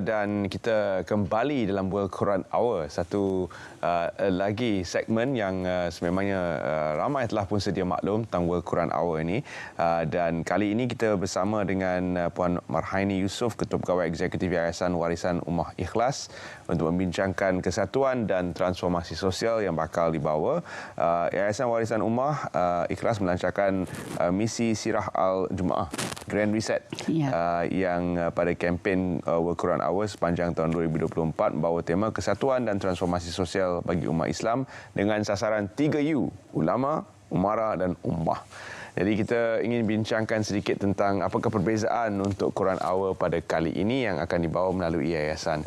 Dan kita kembali dalam World Quran Hour, satu lagi segmen yang sememangnya ramai telah pun sedia maklum tentang World Quran Hour ini. Dan kali ini kita bersama dengan Puan Marhaini Yusof, Ketua Pegawai Eksekutif Yayasan Warisan Ummah Ikhlas untuk membincangkan kesatuan dan transformasi sosial yang bakal dibawa. Yayasan Warisan Ummah Ikhlas melancarkan misi Sirah Al-Jumaah Grand Reset yang pada kempen World Quran Hour sepanjang tahun 2024 membawa tema kesatuan dan transformasi sosial bagi umat Islam dengan sasaran 3U, ulama, umara dan ummah. Jadi kita ingin bincangkan sedikit tentang apakah perbezaan untuk Quran Hour pada kali ini yang akan dibawa melalui yayasan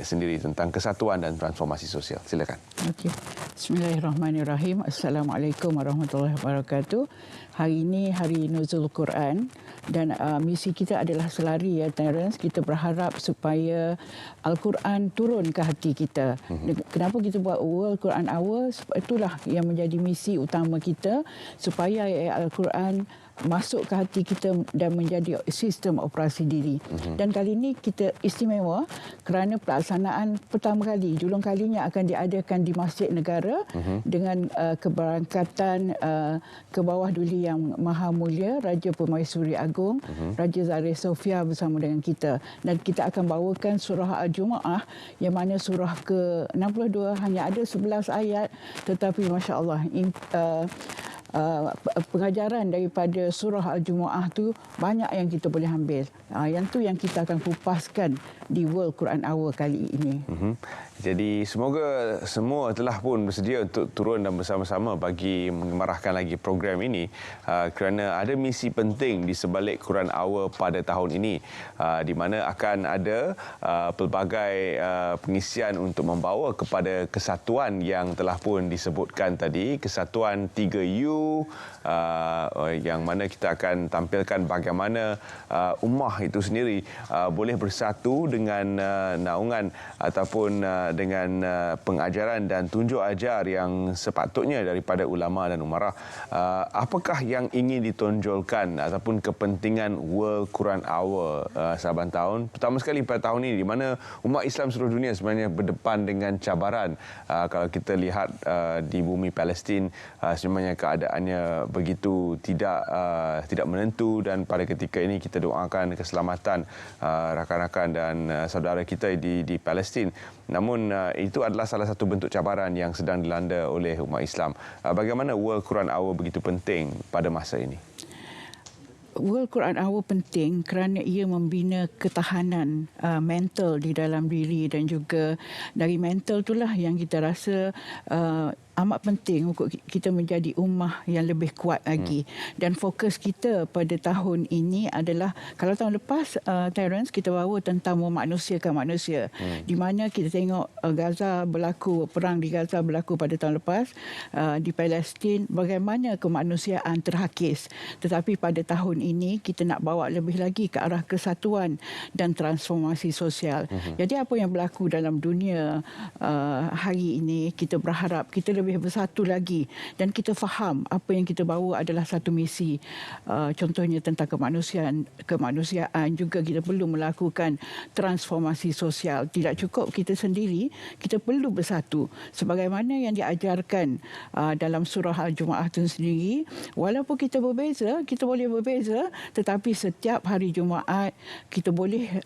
sendiri tentang kesatuan dan transformasi sosial. Silakan. Okey. Bismillahirrahmanirrahim. Assalamualaikum warahmatullahi wabarakatuh. Hari ini hari Nuzul Quran dan misi kita adalah selari ya Terence. Kita berharap supaya Al-Quran turun ke hati kita. Kenapa kita buat World Quran Hour? Itulah yang menjadi misi utama kita supaya Al-Quran masuk ke hati kita dan menjadi sistem operasi diri. Dan kali ini kita istimewa kerana pelaksanaan pertama kali, julung kalinya akan diadakan di Masjid Negara dengan keberangkatan ke bawah duli Yang Maha Mulia Raja Permaisuri Agong Raja Zahra Sofia bersama dengan kita. Dan kita akan bawakan surah Al-Jumaah yang mana surah ke-62 hanya ada 11 ayat, tetapi masya-Allah pengajaran daripada surah Al-Jumaah tu banyak yang kita boleh ambil. Yang tu yang kita akan kupaskan di World Quran Hour kali ini. Jadi semoga semua telah pun bersedia untuk turun dan bersama-sama bagi mengemarahkan lagi program ini kerana ada misi penting di sebalik Quran Hour pada tahun ini di mana akan ada pelbagai pengisian untuk membawa kepada kesatuan yang telah pun disebutkan tadi, kesatuan 3U yang mana kita akan tampilkan bagaimana ummah itu sendiri boleh bersatu dengan naungan ataupun dengan pengajaran dan tunjuk ajar yang sepatutnya daripada ulama dan umarah. Apakah yang ingin ditonjolkan ataupun kepentingan World Quran Hour saban tahun? Pertama sekali pada tahun ini di mana umat Islam seluruh dunia sebenarnya berdepan dengan cabaran. Kalau kita lihat di bumi Palestin sebenarnya keadaannya begitu tidak menentu, dan pada ketika ini kita doakan keselamatan rakan-rakan dan saudara kita di Palestin. Namun itu adalah salah satu bentuk cabaran yang sedang dilanda oleh umat Islam. Bagaimana World Quran Hour begitu penting pada masa ini? World Quran Hour penting kerana ia membina ketahanan mental di dalam diri, dan juga dari mental itulah yang kita rasa amat penting untuk kita menjadi ummah yang lebih kuat lagi. Dan fokus kita pada tahun ini adalah, kalau tahun lepas Terence kita bawa tentang memanusiakan manusia, di mana kita tengok Gaza berlaku, perang di Gaza berlaku pada tahun lepas, di Palestin bagaimana kemanusiaan terhakis. Tetapi pada tahun ini kita nak bawa lebih lagi ke arah kesatuan dan transformasi sosial. Jadi apa yang berlaku dalam dunia hari ini, kita berharap kita lebih bersatu lagi dan kita faham apa yang kita bawa adalah satu misi. Contohnya tentang kemanusiaan juga kita perlu melakukan transformasi sosial. Tidak cukup kita sendiri, kita perlu bersatu. Sebagaimana yang diajarkan dalam surah Al-Jumaah itu sendiri, walaupun kita berbeza, kita boleh berbeza, tetapi setiap hari Jumaat kita boleh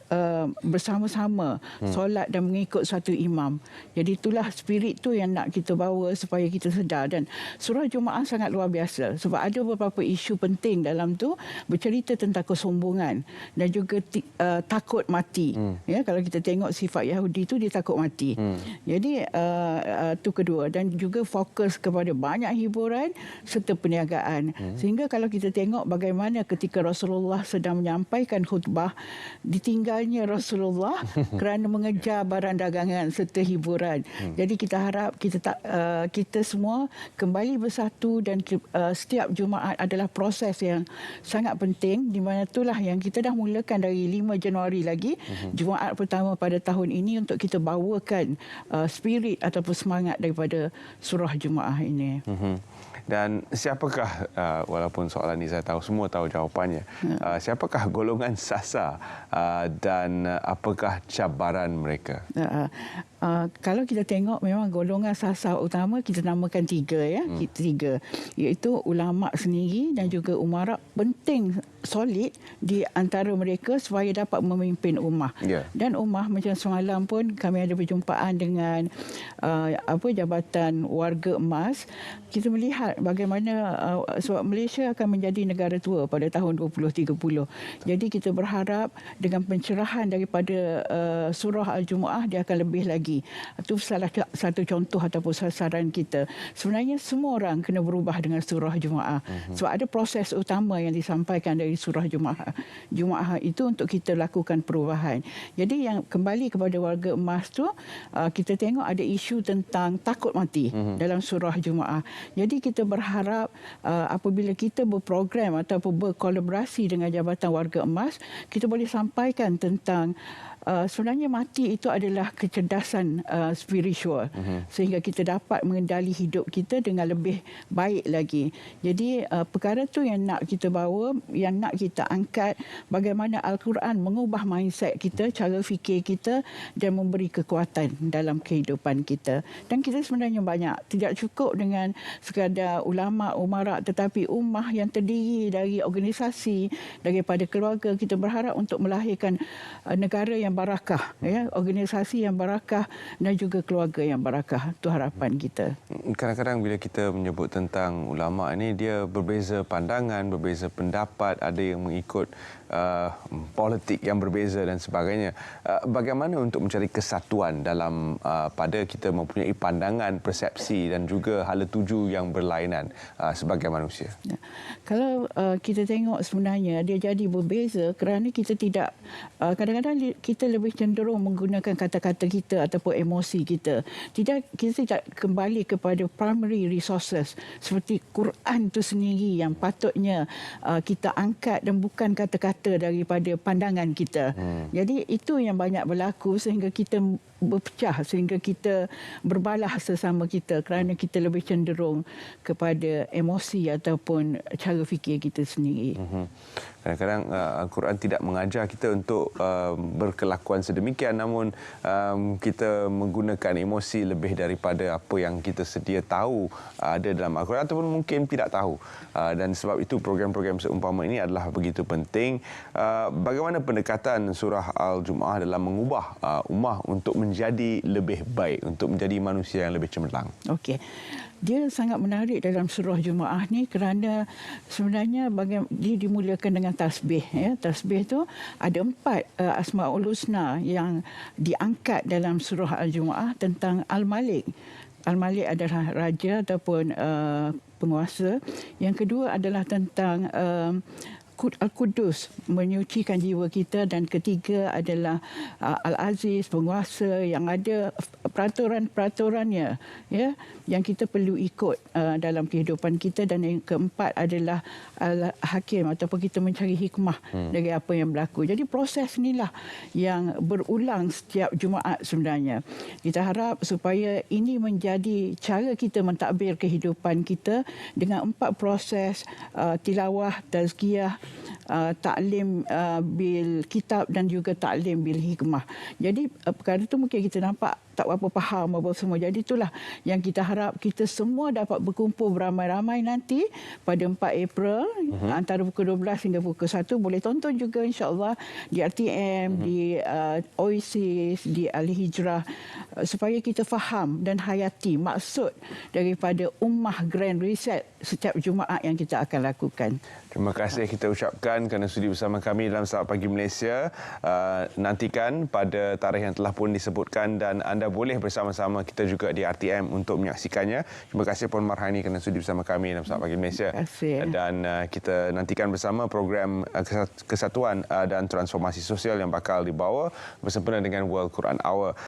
bersama-sama solat dan mengikut satu imam. Jadi itulah spirit tu yang nak kita bawa supaya kita sedar. Dan surah Jumaah sangat luar biasa sebab ada beberapa isu penting dalam tu, bercerita tentang kesombongan dan juga takut mati. Ya, kalau kita tengok sifat Yahudi tu, dia takut mati. Jadi tu kedua, dan juga fokus kepada banyak hiburan serta perniagaan. Sehingga kalau kita tengok bagaimana ketika Rasulullah sedang menyampaikan khutbah, ditinggalnya Rasulullah kerana mengejar barang dagangan serta hiburan. Jadi kita harap kita semua kembali bersatu, dan setiap Jumaat adalah proses yang sangat penting, di mana itulah yang kita dah mulakan dari 5 Januari lagi, Jumaat pertama pada tahun ini, untuk kita bawakan spirit ataupun semangat daripada surah Jumaah ini. Dan siapakah, walaupun soalan ini saya tahu, semua tahu jawapannya, siapakah golongan sasar dan apakah cabaran mereka? Kalau kita tengok memang golongan sasar utama kita namakan tiga, tiga, iaitu ulama sendiri dan juga umara penting solid di antara mereka supaya dapat memimpin ummah. Dan ummah macam semalam pun kami ada perjumpaan dengan Jabatan Warga Emas. Kita melihat bagaimana sebab Malaysia akan menjadi negara tua pada tahun 2030. Jadi kita berharap dengan pencerahan daripada surah Al-Jumu'ah dia akan lebih lagi. Itu salah satu contoh ataupun sasaran kita. Sebenarnya semua orang kena berubah dengan surah Jumu'ah. Sebab ada proses utama yang disampaikan dari surah Jumu'ah. Jumu'ah itu untuk kita lakukan perubahan. Jadi yang kembali kepada Warga Emas tu, kita tengok ada isu tentang takut mati dalam surah Jumu'ah. Jadi kita berharap apabila kita berprogram ataupun berkolaborasi dengan Jabatan Warga Emas, kita boleh sampaikan tentang sebenarnya mati itu adalah kecerdasan spiritual, sehingga kita dapat mengendali hidup kita dengan lebih baik lagi. Jadi perkara tu yang nak kita bawa, yang nak kita angkat, bagaimana Al-Quran mengubah mindset kita, cara fikir kita dan memberi kekuatan dalam kehidupan kita. Dan kita sebenarnya banyak, tidak cukup dengan sekadar ulama, umara, tetapi ummah yang terdiri dari organisasi, daripada keluarga. Kita berharap untuk melahirkan negara yang barakah, organisasi yang barakah dan juga keluarga yang barakah. Itu harapan kita. Kadang-kadang bila kita menyebut tentang ulama ini, dia berbeza pandangan, berbeza pendapat, ada yang mengikut politik yang berbeza dan sebagainya. Bagaimana untuk mencari kesatuan dalam pada kita mempunyai pandangan, persepsi dan juga hala tuju yang berlainan sebagai manusia? Kalau kita tengok sebenarnya dia jadi berbeza kerana kita tidak, kadang-kadang kita lebih cenderung menggunakan kata-kata kita ataupun emosi kita. Kita tidak kembali kepada primary resources seperti Quran itu sendiri yang patutnya kita angkat dan bukan kata-kata daripada pandangan kita. Jadi itu yang banyak berlaku sehingga kita berpecah, sehingga kita berbalah sesama kita kerana kita lebih cenderung kepada emosi ataupun cara fikir kita sendiri. Kadang-kadang Al-Quran tidak mengajar kita untuk berkelakuan sedemikian, namun kita menggunakan emosi lebih daripada apa yang kita sedia tahu ada dalam Al-Quran ataupun mungkin tidak tahu. Dan sebab itu program-program seumpama ini adalah begitu penting. Bagaimana pendekatan surah Al-Jumu'ah dalam mengubah ummah untuk menjadi lebih baik, untuk menjadi manusia yang lebih cemerlang? Okey. Dia sangat menarik dalam surah Jumu'ah ni kerana sebenarnya dia dimulakan dengan tasbih. Tasbih tu ada 4 Asmaul Husna yang diangkat dalam surah Al-Jumu'ah tentang Al-Malik. Al-Malik adalah raja ataupun penguasa. Yang kedua adalah tentang Al-Qudus, menyucikan jiwa kita, dan ketiga adalah Al-Aziz, penguasa yang ada peraturan-peraturannya yang kita perlu ikut dalam kehidupan kita, dan yang keempat adalah Al-Hakim ataupun kita mencari hikmah dari apa yang berlaku. Jadi proses inilah yang berulang setiap Jumaat sebenarnya. Kita harap supaya ini menjadi cara kita mentadbir kehidupan kita dengan 4 proses tilawah, tazkiyah, taklim bil kitab dan juga taklim bil hikmah. Jadi perkara itu mungkin kita nampak tak berapa faham apa semua. Jadi itulah yang kita harap kita semua dapat berkumpul beramai-ramai nanti pada 4 April antara pukul 12 hingga pukul 1. Boleh tonton juga insya-Allah di RTM, di Oasis, di Al-Hijrah, supaya kita faham dan hayati maksud daripada Ummah Grand Reset setiap Jumaat yang kita akan lakukan. Terima kasih kita ucapkan kerana sudi bersama kami dalam Selamat Pagi Malaysia. Nantikan pada tarikh yang telah pun disebutkan dan anda boleh bersama-sama kita juga di RTM untuk menyaksikannya. Terima kasih Puan Marhani kerana sudi bersama kami dalam Selamat Pagi Malaysia. Terima kasih. Dan kita nantikan bersama program kesatuan dan transformasi sosial yang bakal dibawa bersempena dengan World Quran Hour.